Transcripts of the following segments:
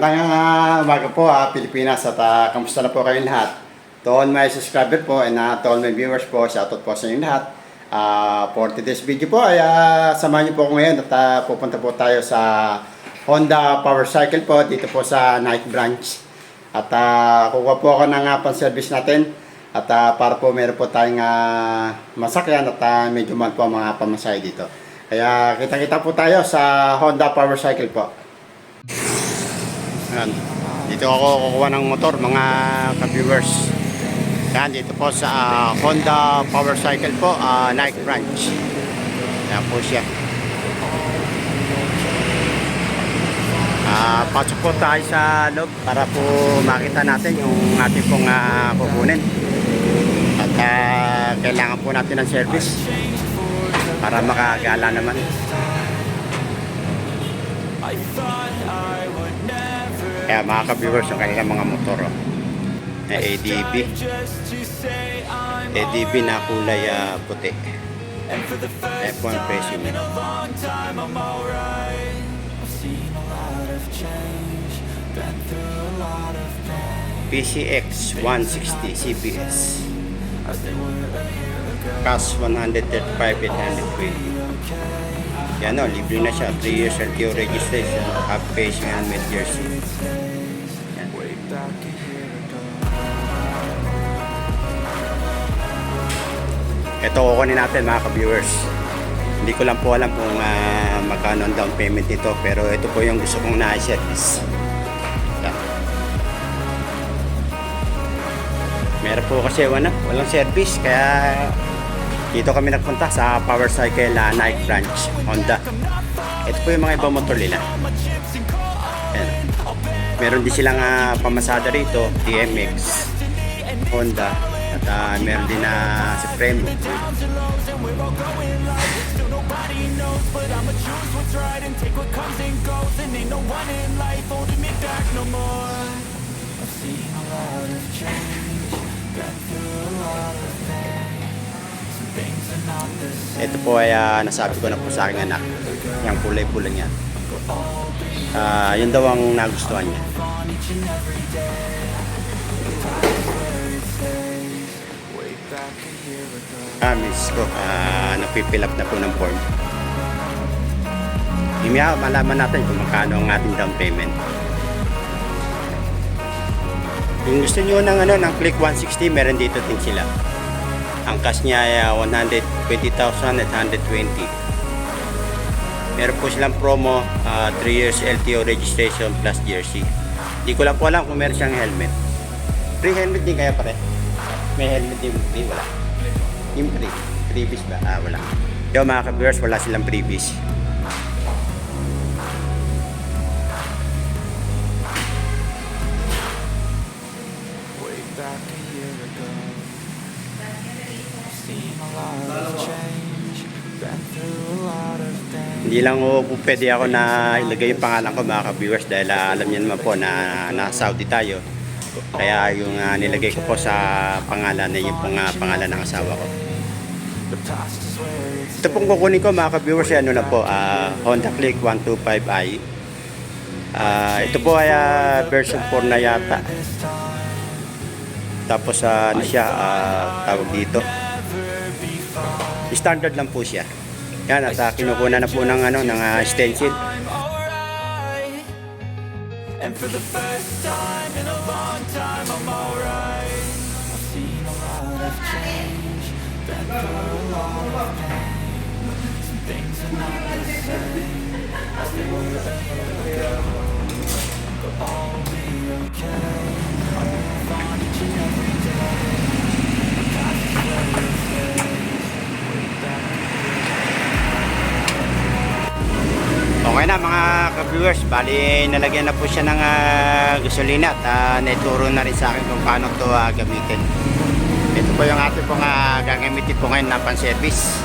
Magandang umaga po Pilipinas at kamusta na po kayong lahat. To all my subscriber po and to all my viewers po, shoutout po sa inyong lahat. For today's video po ay samahan niyo po ako ngayon at pupunta po tayo sa Honda Power Cycle po dito po sa Nike branch. At kukuha po ako ng pan-service natin at para po meron po tayong masakyan at medyo man po mga pamasahe dito. Kaya kita-kita po tayo sa Honda Power Cycle po. Ayan. Dito ako kukuha ng motor mga ka-viewers. Yan, dito po sa Honda Power Cycle po, Nike branch. Yan po siya. Pasok po tayo sa loob para po makita natin yung ating pong kukunin. At kailangan po natin ng service para makagala naman. Kaya mga ka-viewers, yung kanilang mga motor na ADB na kulay puti. F1 presyo nyo. PCX 160 CBS, cash 135,820. Yan o, libre na siya. 3 years LTO registration, half face and mid jersey. Yan. Ito kukunin natin mga ka-viewers. Hindi ko lang po alam kung magkano ang down payment nito, pero ito po yung gusto kong na-service. Yan. Meron po kasi walang service, kaya dito kami nagpunta sa Power Cycle Nike branch Honda. Ito po yung mga ibang motor nila. Ayan. Meron din silang pamasada rito, TMX, Honda, at meron din Supremo. Ito po ay nasabi ko na po sa aking anak, yung kulay-pula niya. Yun daw ang nagustuhan niya. Miss ko, napipill up na po ng form. Himaya, malaman natin kung magkano ang ating down payment. Kung gusto nyo ng Click 160, meron dito din sila. Ang cash niya ay 120,820. Meron po silang promo, 3 years LTO registration plus jersey. Hindi ko lang po alam kung meron siyang helmet. Free helmet din kaya pare? May helmet din, free, wala. Yung free, previous ba? Wala. Yung mga ka-viewers, wala silang previous. Hindi lang po pwede ako na ilagay yung pangalan ko mga ka-viewers dahil alam niyo naman po na nasa Saudi tayo. Kaya yung nilagay ko po sa pangalan na yung pangalan ng asawa ko. Ito pong kukunin ko mga ka-viewers, ano na po, Honda Click 125i. Ito po ay version 4 na yata. Tapos ano siya, tawag dito, standard lang po siya. Yan, at kinukuna na po ng stencil. And for the first time in a long time, I'm alright. I've seen a lot of change, been through a lot of pain. Some things are not the same as they were a year ago. But all will be okay. I move on each and every day. My past is where it stays. Way back. Okay na mga ka-viewers, bali nalagyan na po siya ng gasolina at naituro na rin sa akin kung paano ito gamitin. Ito po yung ating pong gagamitin po ngayon na pan-service.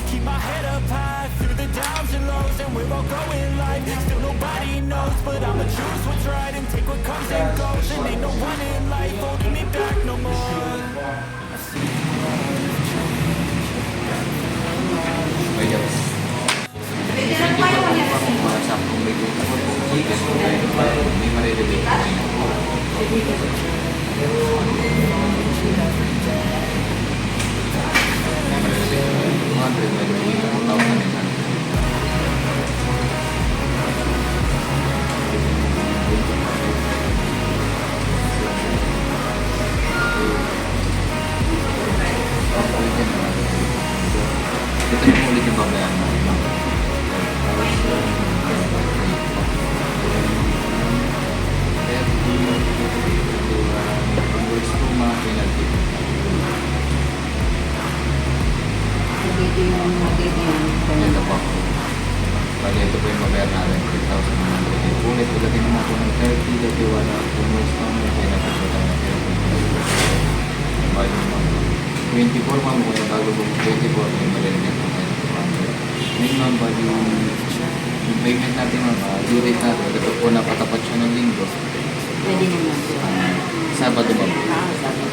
Keep my head up high through the downs and lows, and we're all going live. May jobs. Hindi pa kung saktong may gusto ko. May marirelate ko ngayon. May marirelate ko ngayon. 200, may 1,000. Ito yung ulit yung babayan natin. Dito yung Ito po. Bali, ito po yung babayan natin. 3,100. Ulit, ulagin naman po ng 30. Dati wala po yung may pinagkasutan natin. Bali naman po. 24 ma'am, kung yung bago po 24, may maliligan po tayo ng 200. Ngayon ma'am, bali yung payment natin ma'am, due date natin, ito po napatapat siya ng linggo. Pwede naman. Sabado ma'am. Sabi.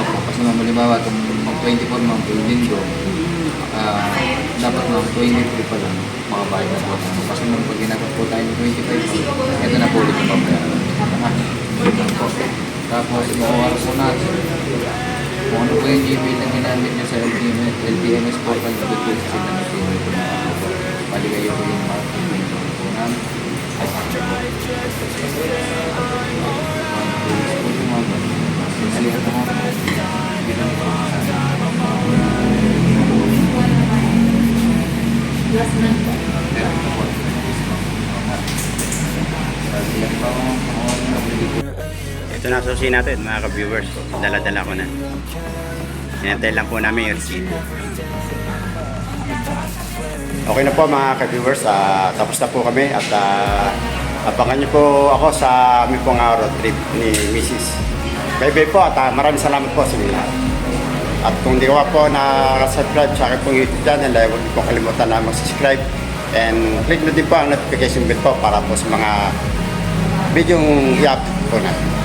Opo, kasi ma'am, halimbawa, itong mag-24 ma'am po yung linggo, dapat ma'am, 23 pa lang, makabayad na po tayo. Kasi ma'am, pag ginagawa po tayo ng 25 ma'am, ito na po ulit yung pabayaran. Tapos, makuha po natin. Kung ano po yung Gmail na ginamit niya sa LTMS portal, dito sila na sila po na paligayo po yung marketing po namin. Last month po. Ito na susi natin mga ka-viewers. Dala-dala ko na. Hinantay lang po namin yung receipt. Okay na po mga ka-viewers. Tapos na po kami at abangan niyo po ako sa aming pong road trip ni Mrs. Bye-bye po at maraming salamat po sa inyo lahat. At kung di ko po na-subscribe sa aking pong YouTube channel, huwag niyo po kalimutan na mag-subscribe and click na din po ang notification bell po para po sa mga video i-upload po natin.